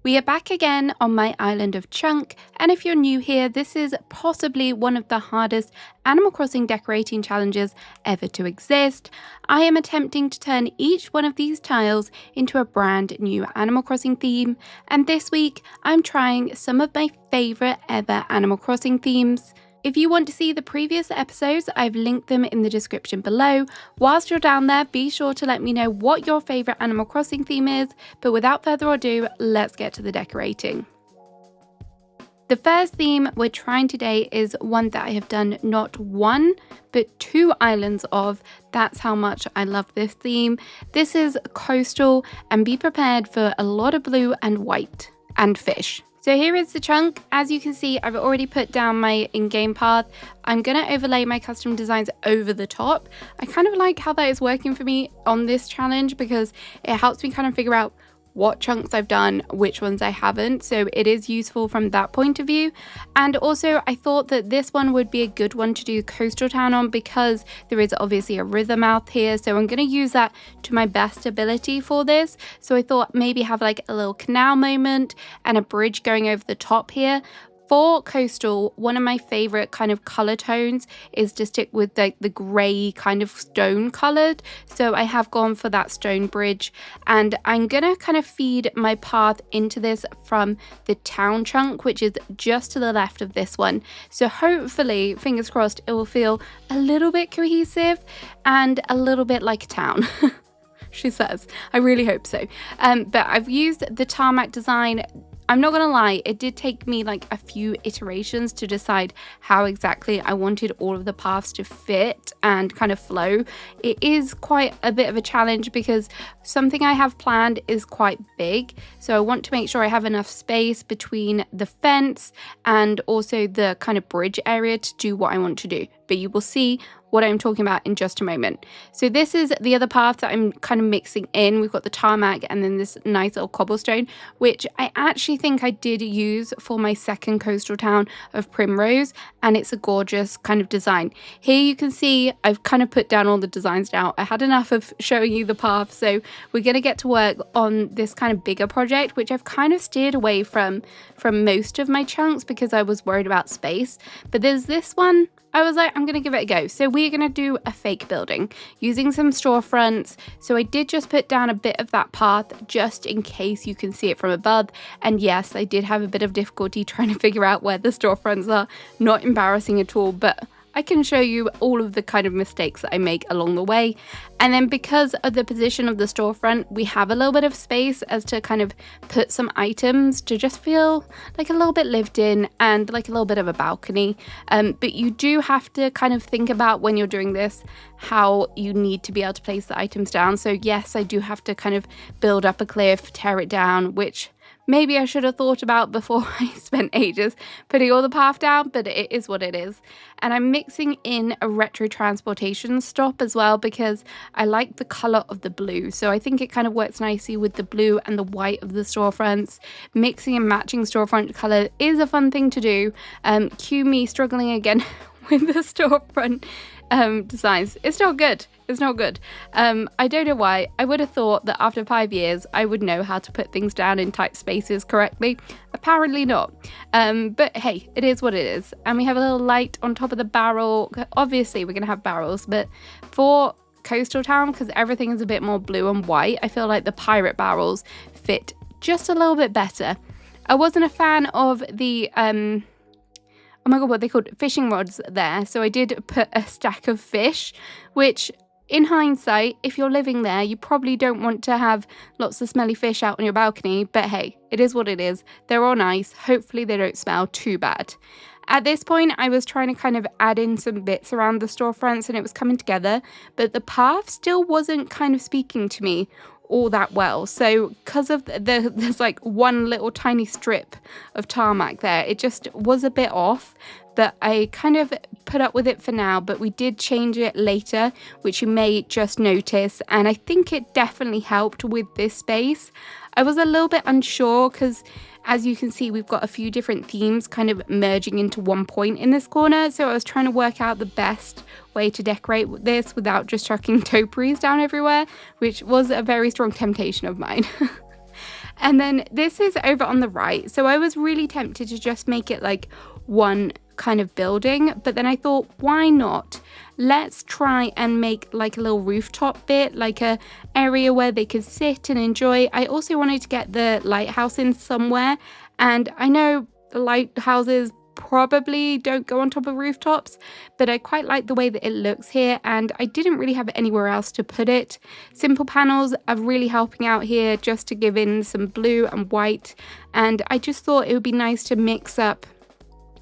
We are back again on my island of Chunk, and if you're new here, this is possibly one of the hardest Animal Crossing decorating challenges ever to exist. I am attempting to turn each one of these tiles into a brand new Animal Crossing theme, and this week I'm trying some of my favourite ever Animal Crossing themes. If you want to see the previous episodes, I've linked them in the description below. Whilst you're down there, be sure to let me know what your favourite Animal Crossing theme is, but without further ado, let's get to the decorating. The first theme we're trying today is one that I have done not one, but 2 islands of. That's how much I love this theme. This is coastal, and be prepared for a lot of blue and white and fish. So here is the chunk. As you can see, I've already put down my in-game path. I'm going to overlay my custom designs over the top. I kind of like how that is working for me on this challenge because it helps me kind of figure out what chunks I've done, which ones I haven't, so it is useful from that point of view. And also I thought that this one would be a good one to do coastal town on because there is obviously a river mouth here, so I'm going to use that to my best ability for this. So I thought maybe have like a little canal moment and a bridge going over the top here. For coastal, one of my favorite kind of color tones is to stick with like the gray kind of stone colored. So I have gone for that stone bridge, and I'm gonna kind of feed my path into this from the town chunk, which is just to the left of this one. So hopefully, fingers crossed, it will feel a little bit cohesive and a little bit like a town. She says. I really hope so. But I've used the tarmac design. I'm not gonna lie, it did take me like a few iterations to decide how exactly I wanted all of the paths to fit and kind of flow. It is quite a bit of a challenge because something I have planned is quite big, so I want to make sure I have enough space between the fence and also the kind of bridge area to do what I want to do. But you will see what I'm talking about in just a moment. So this is the other path that I'm kind of mixing in. We've got the tarmac and then this nice little cobblestone, which I actually think I did use for my second coastal town of Primrose, and it's a gorgeous kind of design. Here you can see I've kind of put down all the designs now. I had enough of showing you the path, so we're going to get to work on this kind of bigger project, which I've kind of steered away from most of my chunks because I was worried about space. But there's this one, I was like, I'm going to give it a go. So we're going to do a fake building using some storefronts. So I did just put down a bit of that path just in case you can see it from above. And yes, I did have a bit of difficulty trying to figure out where the storefronts are. Not embarrassing at all, but I can show you all of the kind of mistakes that I make along the way. And then because of the position of the storefront, we have a little bit of space as to kind of put some items to just feel like a little bit lived in and like a little bit of a balcony. But you do have to kind of think about when you're doing this, how you need to be able to place the items down. So yes, I do have to kind of build up a cliff, tear it down, which maybe I should have thought about before I spent ages putting all the path down, but it is what it is. And I'm mixing in a retro transportation stop as well because I like the colour of the blue. So I think it kind of works nicely with the blue and the white of the storefronts. Mixing and matching storefront colour is a fun thing to do. Cue me struggling again with the storefront designs. It's not good. It's not good. I don't know why. I would have thought that after 5 years I would know how to put things down in tight spaces correctly. Apparently not. But hey, it is what it is. And we have a little light on top of the barrel. Obviously we're gonna have barrels, but for coastal town, because everything is a bit more blue and white, I feel like the pirate barrels fit just a little bit better. I wasn't a fan of the oh my god, what they called fishing rods there. So I did put a stack of fish, which in hindsight, if you're living there, you probably don't want to have lots of smelly fish out on your balcony. But hey, it is what it is. They're all nice. Hopefully they don't smell too bad. At this point, I was trying to kind of add in some bits around the storefronts and it was coming together, but the path still wasn't kind of speaking to me all that well. So because of there's like one little tiny strip of tarmac there, it just was a bit off, but I kind of put up with it for now. But we did change it later, which you may just notice, and I think it definitely helped with this space. I was a little bit unsure because as you can see, we've got a few different themes kind of merging into one point in this corner. So I was trying to work out the best way to decorate this without just chucking topiaries down everywhere, which was a very strong temptation of mine. And then this is over on the right. So I was really tempted to just make it like one kind of building, but then I thought, why not? Let's try and make like a little rooftop bit, like a area where they could sit and enjoy. I also wanted to get the lighthouse in somewhere, and I know the lighthouses probably don't go on top of rooftops, but I quite like the way that it looks here, and I didn't really have anywhere else to put it. Simple panels are really helping out here, just to give in some blue and white, and I just thought it would be nice to mix up,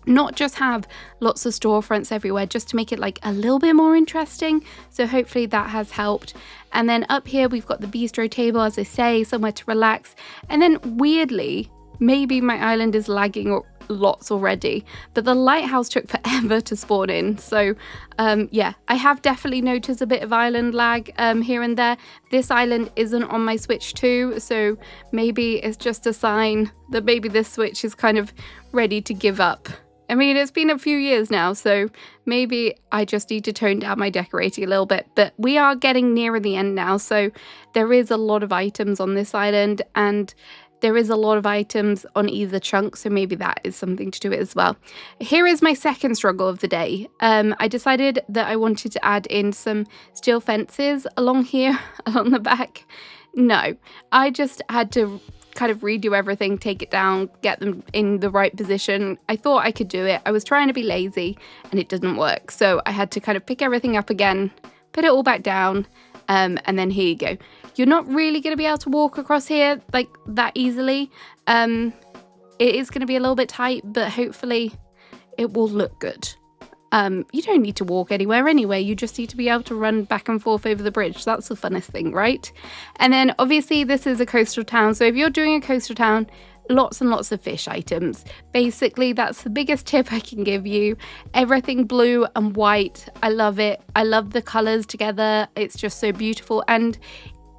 not just have lots of storefronts everywhere, just to make it like a little bit more interesting. So hopefully that has helped. And then up here we've got the bistro table, as I say, somewhere to relax. And then weirdly, maybe my island is lagging or lots already, but the lighthouse took forever to spawn in. So yeah, I have definitely noticed a bit of island lag here and there. This island isn't on my Switch 2, so maybe it's just a sign that maybe this Switch is kind of ready to give up. I mean, it's been a few years now, so maybe I just need to tone down my decorating a little bit, but we are getting nearer the end now, so there is a lot of items on this island, and there is a lot of items on either chunk, so maybe that is something to do it as well. Here is my second struggle of the day. I decided that I wanted to add in some steel fences along here, along the back. No, I just had to kind of redo everything, take it down, get them in the right position. I thought I could do it. I was trying to be lazy and it didn't work. So I had to kind of pick everything up again, put it all back down, and then here you go. You're not really going to be able to walk across here like that easily. It is going to be a little bit tight, but hopefully it will look good. You don't need to walk anywhere anyway, you just need to be able to run back and forth over the bridge. That's the funnest thing, right? And then obviously this is a coastal town, so if you're doing a coastal town, lots and lots of fish items. Basically, that's the biggest tip I can give you. Everything blue and white, I love it. I love the colours together, it's just so beautiful, and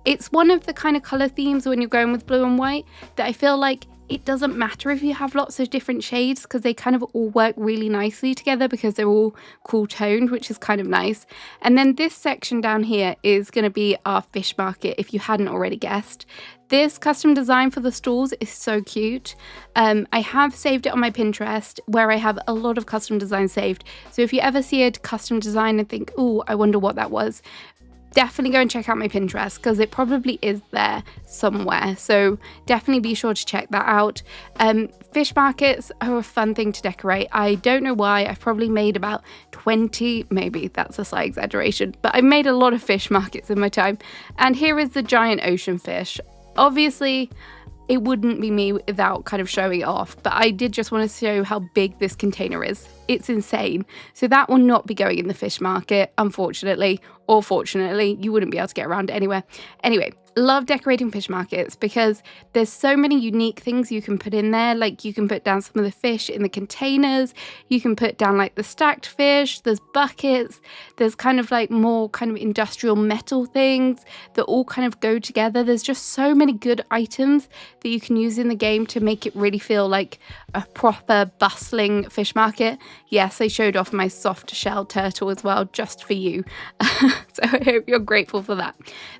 it's one of the kind of colour themes when you're going with blue and white that I feel like it doesn't matter if you have lots of different shades, because they kind of all work really nicely together because they're all cool toned, which is kind of nice. And then this section down here is going to be our fish market, if you hadn't already guessed. This custom design for the stalls is so cute. I have saved it on my Pinterest, where I have a lot of custom designs saved. So if you ever see a custom design and think, oh, I wonder what that was, definitely go and check out my Pinterest, because it probably is there somewhere. So definitely be sure to check that out. Fish markets are a fun thing to decorate. I don't know why. I've probably made about 20, maybe that's a slight exaggeration, but I've made a lot of fish markets in my time. And here is the giant ocean fish. Obviously, it wouldn't be me without kind of showing it off, but I did just want to show how big this container is. It's insane. So that will not be going in the fish market, unfortunately, or fortunately. You wouldn't be able to get around it anywhere. Anyway, love decorating fish markets because there's so many unique things you can put in there. Like you can put down some of the fish in the containers, you can put down like the stacked fish, there's buckets, there's kind of like more kind of industrial metal things that all kind of go together. There's just so many good items that you can use in the game to make it really feel like a proper bustling fish market. Yes, I showed off my soft shell turtle as well, just for you. So I hope you're grateful for that.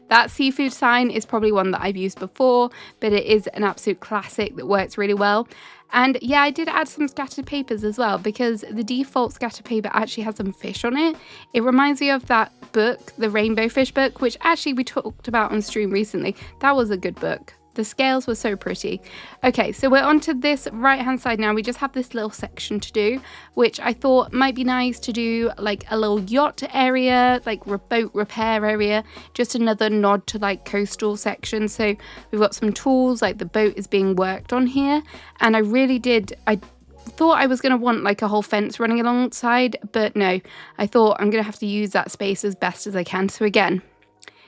That seafood sign is probably one that I've used before, but it is an absolute classic that works really well. And yeah, I did add some scattered papers as well, because the default scattered paper actually has some fish on it. It reminds me of that book, the Rainbow Fish book, which actually we talked about on stream recently. That was a good book. The scales were so pretty. Okay, so we're onto this right hand side now. We just have this little section to do, which I thought might be nice to do like a little yacht area, like boat repair area, just another nod to like coastal section. So we've got some tools, like the boat is being worked on here, and I thought I was going to want like a whole fence running alongside, but no, I thought I'm going to have to use that space as best as I can. So again,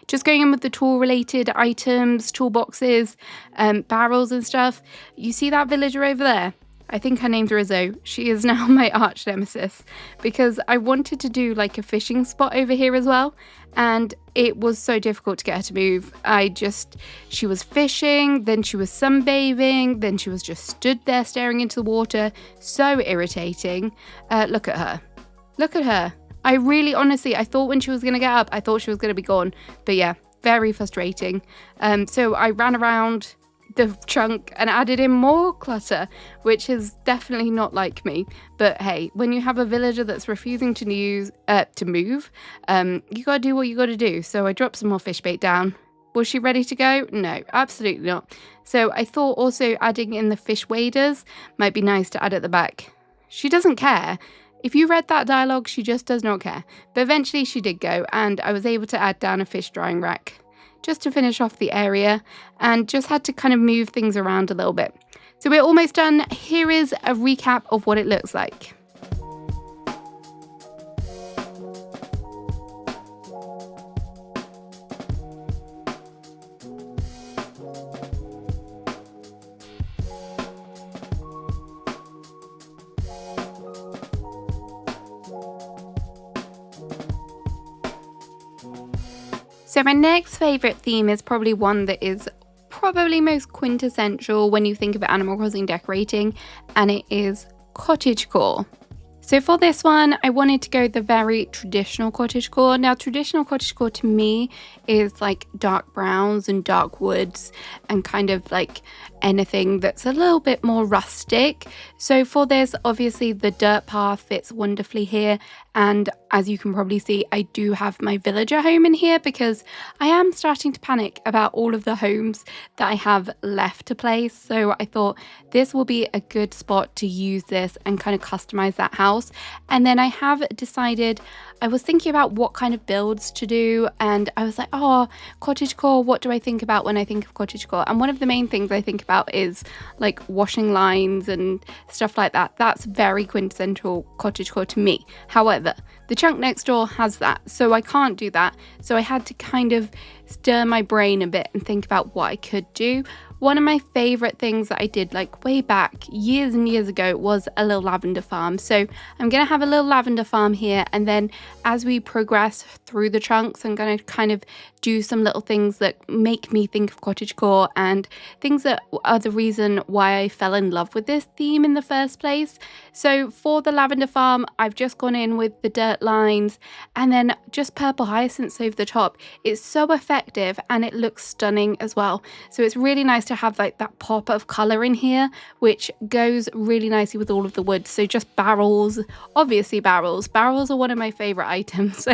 just going in with the tool related items, toolboxes, barrels and stuff. You see that villager over there? I think her name's Rizzo. She is now my arch nemesis, because I wanted to do like a fishing spot over here as well, and it was so difficult to get her to move. She was fishing, then she was sunbathing, then she was just stood there staring into the water. So irritating. Look at her. Look at her. I really, honestly, I thought when she was going to get up, I thought she was going to be gone. But yeah, very frustrating. So I ran around, the chunk and added in more clutter, which is definitely not like me. But hey, when you have a villager that's refusing to move, you gotta do what you gotta do. So I dropped some more fish bait down. Was she ready to go? No, absolutely not. So I thought also adding in the fish waders might be nice to add at the back. She doesn't care. If you read that dialogue, she just does not care. But eventually she did go, and I was able to add down a fish drying rack just to finish off the area, and just had to kind of move things around a little bit. So we're almost done. Here is a recap of what it looks like. So my next favourite theme is probably one that is probably most quintessential when you think of Animal Crossing decorating, and it is cottagecore. So for this one, I wanted to go the very traditional cottagecore. Now, traditional cottagecore to me is like dark browns and dark woods and kind of like anything that's a little bit more rustic. So for this, obviously the dirt path fits wonderfully here. And as you can probably see, I do have my villager home in here because I am starting to panic about all of the homes that I have left to place. So I thought this will be a good spot to use this and kind of customize that house. And then I have decided, I was thinking about what kind of builds to do, and I was like, oh, cottagecore, what do I think about when I think of cottagecore? And one of the main things I think about is like washing lines and stuff like that. That's very quintessential cottagecore to me. However, the chunk next door has that, so I can't do that. So I had to kind of stir my brain a bit and think about what I could do. One of my favorite things that I did like way back years and years ago was a little lavender farm. So I'm going to have a little lavender farm here, and then as we progress through the chunks, I'm going to kind of do some little things that make me think of cottagecore and things that are the reason why I fell in love with this theme in the first place. So for the lavender farm, I've just gone in with the dirt lines and then just purple hyacinths over the top. It's so effective and it looks stunning as well. So it's really nice to have like that pop of color in here, which goes really nicely with all of the wood. So just barrels, obviously barrels are one of my favorite items, so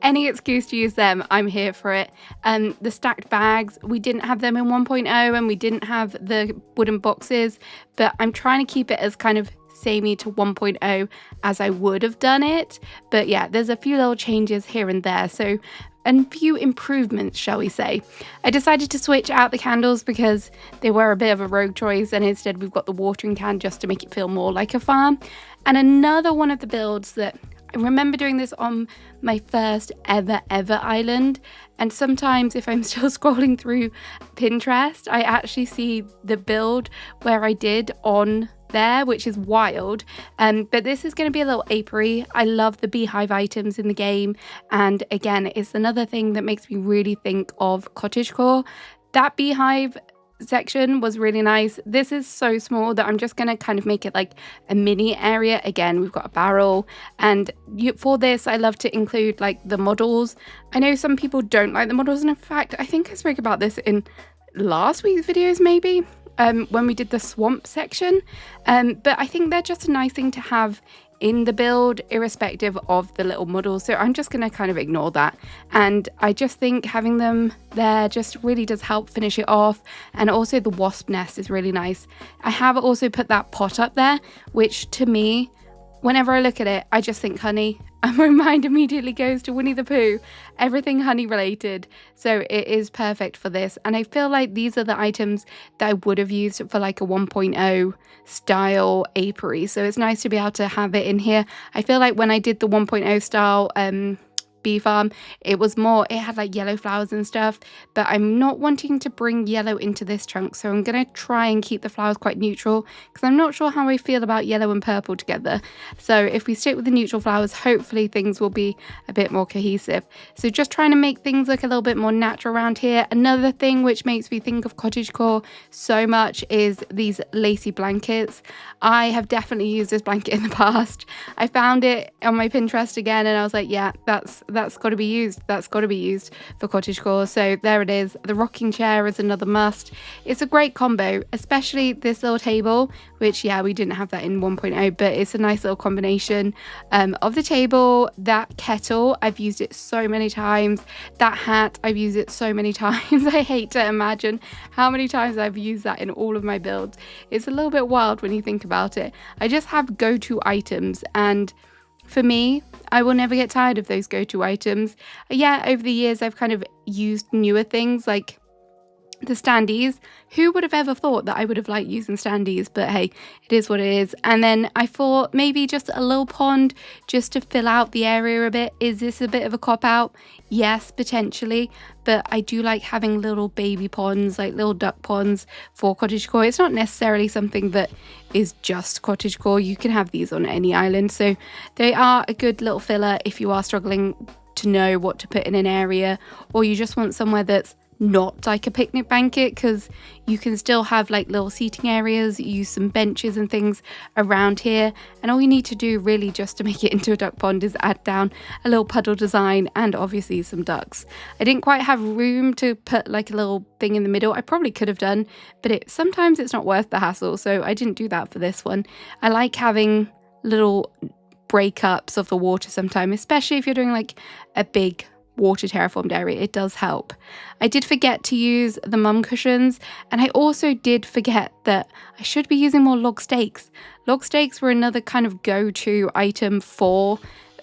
any excuse to use them, I'm here for it. The stacked bags, we didn't have them in 1.0 and we didn't have the wooden boxes, but I'm trying to keep it as kind of samey to 1.0 as I would have done it. But yeah, there's a few little changes here and there, so a few improvements, shall we say. I decided to switch out the candles because they were a bit of a rogue choice, and instead we've got the watering can just to make it feel more like a farm. And another one of the builds that I remember doing this on my first ever island, and sometimes if I'm still scrolling through Pinterest, I actually see the build where I did on there, which is wild. But this is going to be a little apiary. I love the beehive items in the game, and again, it's another thing that makes me really think of cottagecore. That beehive section was really nice. This is so small that I'm just going to kind of make it like a mini area. Again, we've got a barrel, and for this I love to include like the models. I know some people don't like the models, and in fact I think I spoke about this in last week's videos maybe, when we did the swamp section, but I think they're just a nice thing to have in the build irrespective of the little models, so I'm just going to kind of ignore that. And I just think having them there just really does help finish it off, and also the wasp nest is really nice. I have also put that pot up there, which to me, whenever I look at it, I just think honey. And my mind immediately goes to Winnie the Pooh, everything honey related. So it is perfect for this. And I feel like these are the items that I would have used for like a 1.0 style apiary. So it's nice to be able to have it in here. I feel like when I did the 1.0 style bee farm, it was more, it had like yellow flowers and stuff, but I'm not wanting to bring yellow into this chunk, so I'm going to try and keep the flowers quite neutral because I'm not sure how I feel about yellow and purple together. So if we stick with the neutral flowers, hopefully things will be a bit more cohesive. So just trying to make things look a little bit more natural around here. Another thing which makes me think of cottagecore so much is these lacy blankets. I have definitely used this blanket in the past. I found it on my Pinterest again and I was like, yeah, that's that's got to be used. That's got to be used for cottagecore. So there it is. The rocking chair is another must. It's a great combo, especially this little table, which, yeah, we didn't have that in 1.0, but it's a nice little combination of the table. That kettle, I've used it so many times. That hat, I've used it so many times. I hate to imagine how many times I've used that in all of my builds. It's a little bit wild when you think about it. I just have go-to items, and for me, I will never get tired of those go-to items. Yeah, over the years, I've kind of used newer things like the standees. Who would have ever thought that I would have liked using standees? But hey, it is what it is. And then I thought maybe just a little pond just to fill out the area a bit. Is this a bit of a cop-out? Yes, potentially. But I do like having little baby ponds, like little duck ponds for cottagecore. It's not necessarily something that is just cottagecore. You can have these on any island. So they are a good little filler if you are struggling to know what to put in an area, or you just want somewhere that's not like a picnic blanket, because you can still have like little seating areas, use some benches and things around here, and all you need to do really just to make it into a duck pond is add down a little puddle design and obviously some ducks. I didn't quite have room to put like a little thing in the middle. I probably could have done, but sometimes it's not worth the hassle, so I didn't do that for this one. I like having little breakups of the water sometimes, especially if you're doing like a big water terraformed area. It does help. I did forget to use the mum cushions, and I also did forget that I should be using more log stakes. Log stakes were another kind of go-to item for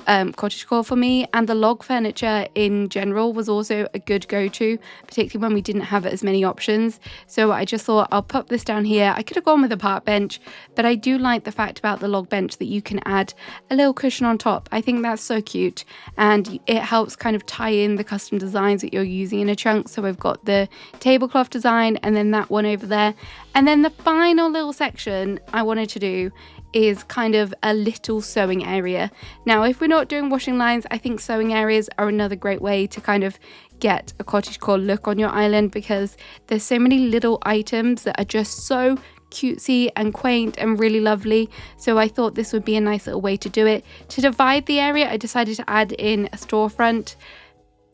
cottagecore for me, and the log furniture in general was also a good go-to, particularly when we didn't have as many options. So I just thought I'll pop this down here. I could have gone with a park bench, but I do like the fact about the log bench that you can add a little cushion on top. I think that's so cute, and it helps kind of tie in the custom designs that you're using in a chunk. So we've got the tablecloth design and then that one over there, and then the final little section I wanted to do is kind of a little sewing area. Now, if we're not doing washing lines, I think sewing areas are another great way to kind of get a cottagecore look on your island, because there's so many little items that are just so cutesy and quaint and really lovely. So I thought this would be a nice little way to do it. To divide the area, I decided to add in a storefront.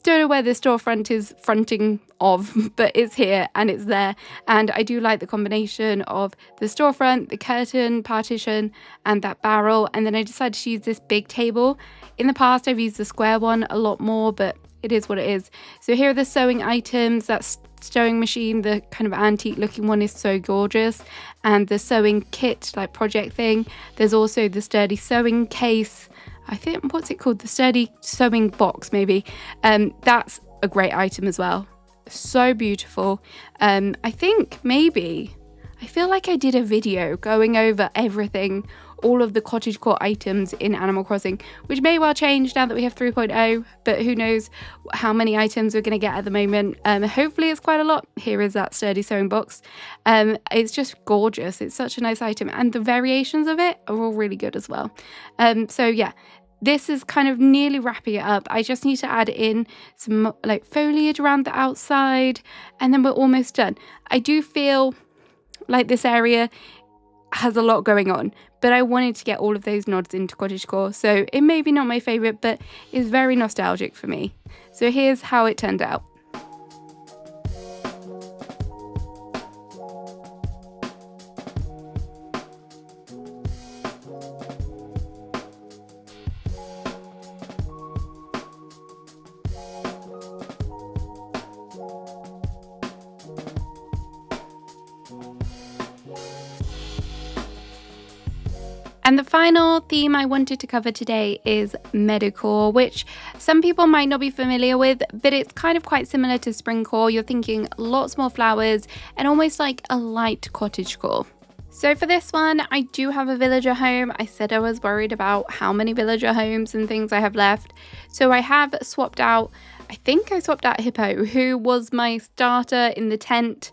Don't know where the storefront is fronting of, but it's here and it's there, and I do like the combination of the storefront, the curtain partition, and that barrel. And then I decided to use this big table. In the past I've used the square one a lot more, but it is what it is. So here are the sewing items. That sewing machine, the kind of antique looking one, is so gorgeous, and the sewing kit, like project thing. There's also the sturdy sewing case. I think, what's it called? The sturdy sewing box, maybe. That's a great item as well. So beautiful. I think maybe, I feel like I did a video going over everything, all of the cottagecore items in Animal Crossing, which may well change now that we have 3.0, but who knows how many items we're going to get at the moment. Hopefully it's quite a lot. Here is that sturdy sewing box. It's just gorgeous. It's such a nice item, and the variations of it are all really good as well. So yeah, this is kind of nearly wrapping it up. I just need to add in some like foliage around the outside, and then we're almost done. I do feel like this area has a lot going on, but I wanted to get all of those nods into cottagecore, so it may be not my favorite, but it's very nostalgic for me. So here's how it turned out. And the final theme I wanted to cover today is Meadowcore, which some people might not be familiar with, but it's kind of quite similar to Springcore. You're thinking lots more flowers and almost like a light cottagecore. So for this one, I do have a villager home. I said I was worried about how many villager homes and things I have left. So I have swapped out, I think I swapped out Hippo, who was my starter in the tent.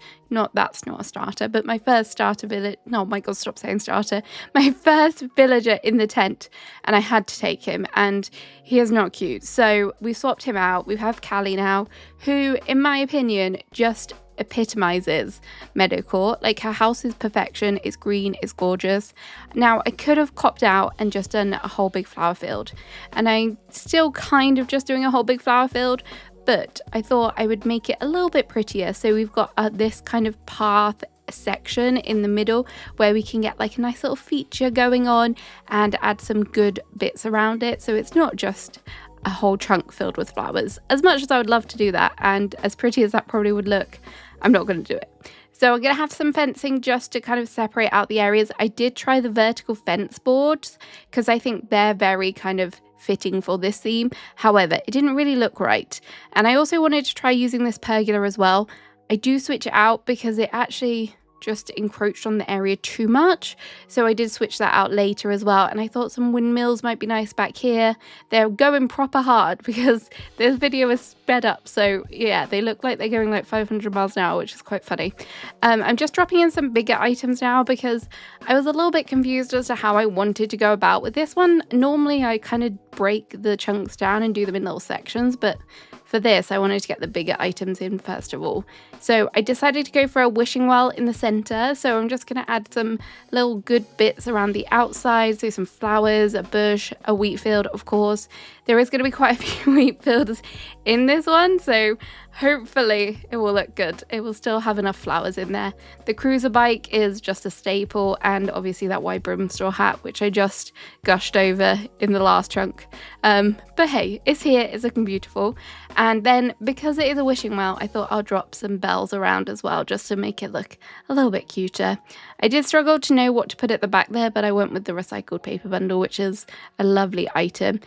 That's not a starter, but my first starter village. No, my God, stop saying starter. My first villager in the tent, and I had to take him, and he is not cute. So we swapped him out. We have Callie now, who, in my opinion, just epitomizes Meadowcore. Like, her house is perfection, it's green, it's gorgeous. Now, I could have copped out and just done a whole big flower field, and I'm still kind of just doing a whole big flower field, but I thought I would make it a little bit prettier. So we've got this kind of path section in the middle where we can get like a nice little feature going on and add some good bits around it, so it's not just a whole chunk filled with flowers. As much as I would love to do that, and as pretty as that probably would look, I'm not going to do it. So I'm going to have some fencing just to kind of separate out the areas. I did try the vertical fence boards because I think they're very kind of fitting for this theme. However, it didn't really look right. And I also wanted to try using this pergola as well. I do switch it out because it actually just encroached on the area too much, so I did switch that out later as well. And I thought some windmills might be nice back here. They're going proper hard because this video is sped up, so yeah, they look like they're going like 500 miles an hour, which is quite funny. I'm just dropping in some bigger items now because I was a little bit confused as to how I wanted to go about with this one. Normally I kind of break the chunks down and do them in little sections, but for this, I wanted to get the bigger items in first of all. So I decided to go for a wishing well in the center. So I'm just going to add some little good bits around the outside. So some flowers, a bush, a wheat field, of course. There is going to be quite a few wheat fields in this one, so hopefully it will look good. It will still have enough flowers in there. The cruiser bike is just a staple, and obviously that white brim straw hat, which I just gushed over in the last chunk. But hey, it's here, it's looking beautiful. And then because it is a wishing well, I thought I'll drop some bells around as well, just to make it look a little bit cuter. I did struggle to know what to put at the back there, but I went with the recycled paper bundle, which is a lovely item.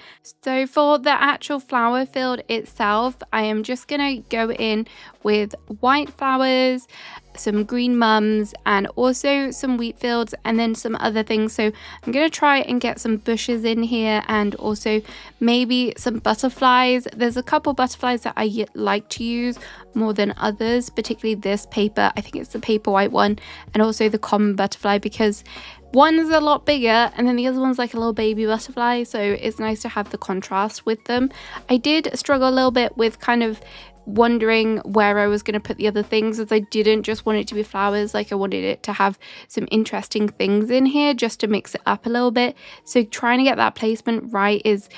So for the actual flower field itself, I am just going to go in with white flowers, some green mums, and also some wheat fields, and then some other things. So I'm going to try and get some bushes in here, and also maybe some butterflies. There's a couple butterflies that I like to use more than others, particularly this paper. I think it's the paper white one, and also the common butterfly, because one's a lot bigger and then the other one's like a little baby butterfly, so it's nice to have the contrast with them. I did struggle a little bit with kind of wondering where I was going to put the other things, as I didn't just want it to be flowers. Like, I wanted it to have some interesting things in here just to mix it up a little bit. So trying to get that placement right is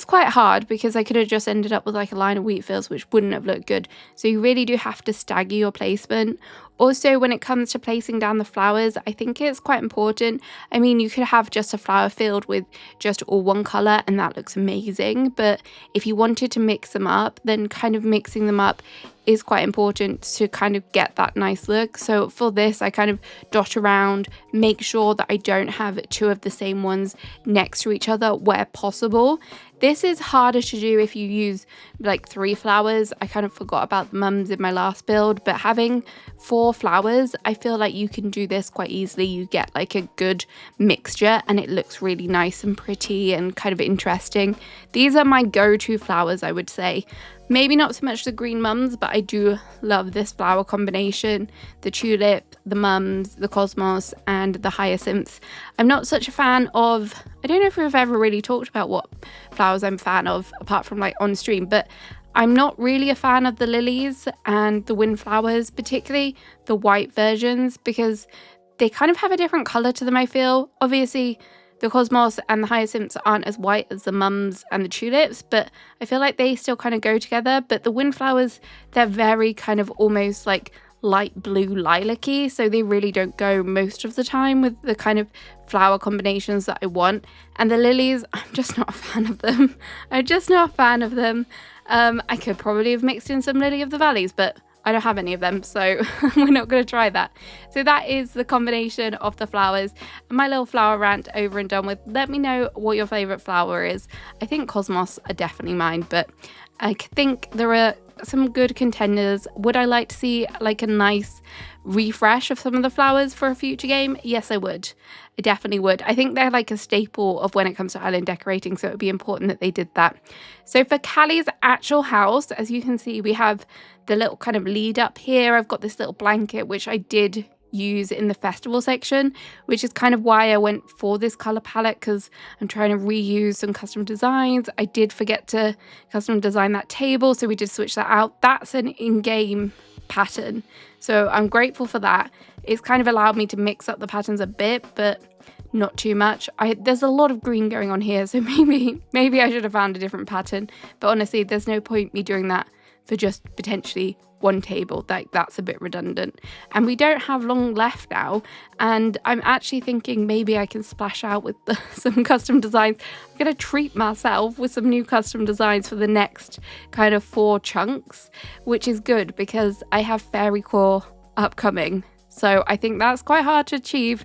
quite hard, because I could have just ended up with like a line of wheat fields, which wouldn't have looked good. So you really do have to stagger your placement. Also, when it comes to placing down the flowers, I think it's quite important. I mean, you could have just a flower field with just all one colour and that looks amazing. But if you wanted to mix them up, then kind of mixing them up is quite important to kind of get that nice look. So for this, I kind of dot around, make sure that I don't have two of the same ones next to each other where possible. This is harder to do if you use like 3 flowers. I kind of forgot about the mums in my last build, but having 4 flowers, I feel like you can do this quite easily. You get like a good mixture and it looks really nice and pretty and kind of interesting. These are my go-to flowers, I would say. Maybe not so much the green mums, but I do love this flower combination. The tulip, the mums, the cosmos, and the hyacinths. I'm not such a fan of, I don't know if we've ever really talked about what flowers I'm a fan of, apart from like on stream, but I'm not really a fan of the lilies and the windflowers, particularly the white versions, because they kind of have a different colour to them, I feel. Obviously, the cosmos and the hyacinths aren't as white as the mums and the tulips, but I feel like they still kind of go together. But the windflowers, they're very kind of almost like light blue lilac-y, so they really don't go most of the time with the kind of flower combinations that I want. And the lilies, I'm just not a fan of them. I'm just not a fan of them. I could probably have mixed in some lily of the valleys, but I don't have any of them, so we're not going to try that. So that is the combination of the flowers. My little flower rant over and done with. Let me know what your favourite flower is. I think cosmos are definitely mine, but I think there are some good contenders. Would I like to see like a nice refresh of some of the flowers for a future game? Yes, I would. I definitely would. I think they're like a staple of when it comes to island decorating, so it would be important that they did that. So for Callie's actual house, as you can see, we have the little kind of lead up here. I've got this little blanket, which I did use in the festival section, which is kind of why I went for this color palette, because I'm trying to reuse some custom designs. I did forget to custom design that table, so we did switch that out. That's an in-game pattern. So I'm grateful for that. It's kind of allowed me to mix up the patterns a bit, but not too much. There's a lot of green going on here, so maybe I should have found a different pattern. But honestly, there's no point me doing that for just potentially one table. That's a bit redundant. And we don't have long left now, and I'm actually thinking maybe I can splash out with some custom designs. I'm gonna treat myself with some new custom designs for the next kind of 4 chunks, which is good because I have fairy core upcoming. So I think that's quite hard to achieve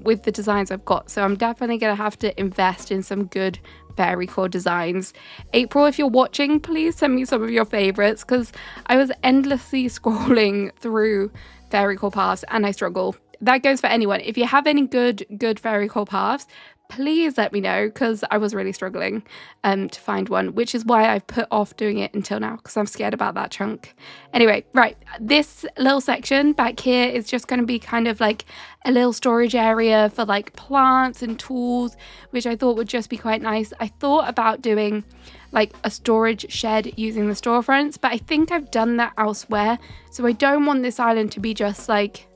with the designs I've got. So I'm definitely going to have to invest in some good fairy core designs. April, if you're watching, please send me some of your favorites, because I was endlessly scrolling through fairy core paths and I struggle. That goes for anyone. If you have any good fairy core paths, please let me know, because I was really struggling to find one, which is why I've put off doing it until now, because I'm scared about that chunk. Anyway, right, this little section back here is just going to be kind of like a little storage area for like plants and tools, which I thought would just be quite nice. I thought about doing like a storage shed using the storefronts, but I think I've done that elsewhere. So I don't want this island to be just like,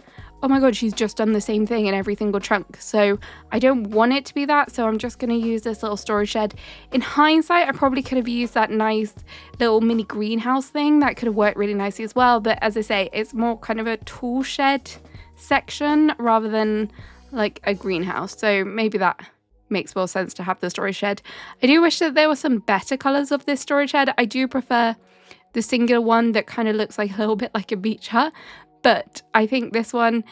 oh my god, she's just done the same thing in every single chunk. So I don't want it to be that, so I'm just going to use this little storage shed. In hindsight, I probably could have used that nice little mini greenhouse thing. That could have worked really nicely as well, but as I say, it's more kind of a tool shed section rather than like a greenhouse. So maybe that makes more sense to have the storage shed. I do wish that there were some better colours of this storage shed. I do prefer the singular one that kind of looks like a little bit like a beach hut, but I think this one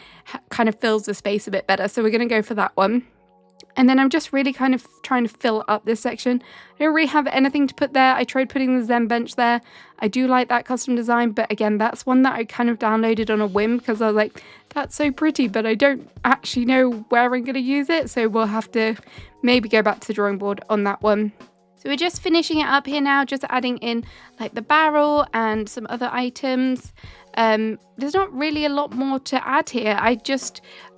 kind of fills the space a bit better, so we're going to go for that one. And then I'm just really kind of trying to fill up this section. I don't really have anything to put there. I tried putting the Zen bench there. I do like that custom design, but again, that's one that I kind of downloaded on a whim because I was like, that's so pretty, but I don't actually know where I'm going to use it, so we'll have to maybe go back to the drawing board on that one. So we're just finishing it up here now, just adding in like the barrel and some other items. There's not really a lot more to add here. I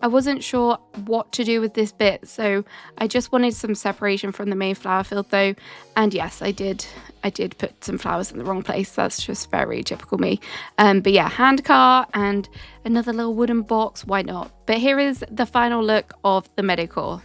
wasn't sure what to do with this bit, so I just wanted some separation from the main flower field though. And yes, I did put some flowers in the wrong place. That's just very typical me. But yeah, hand cart and another little wooden box, why not? But here is the final look of the Meadowcore.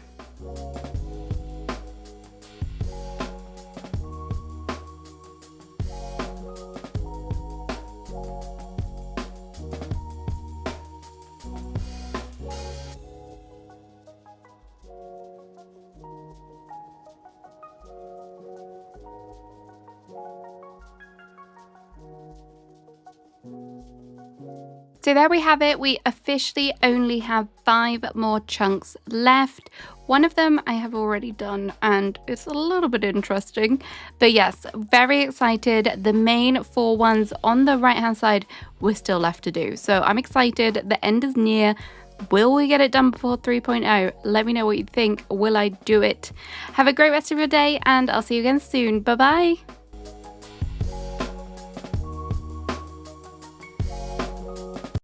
So there we have it. We officially only have 5 more chunks left. One of them I have already done and it's a little bit interesting. But yes, very excited. The main 4 ones on the right hand side were still left to do. So I'm excited. The end is near. Will we get it done before 3.0? Let me know what you think. Will I do it? Have a great rest of your day and I'll see you again soon. Bye bye.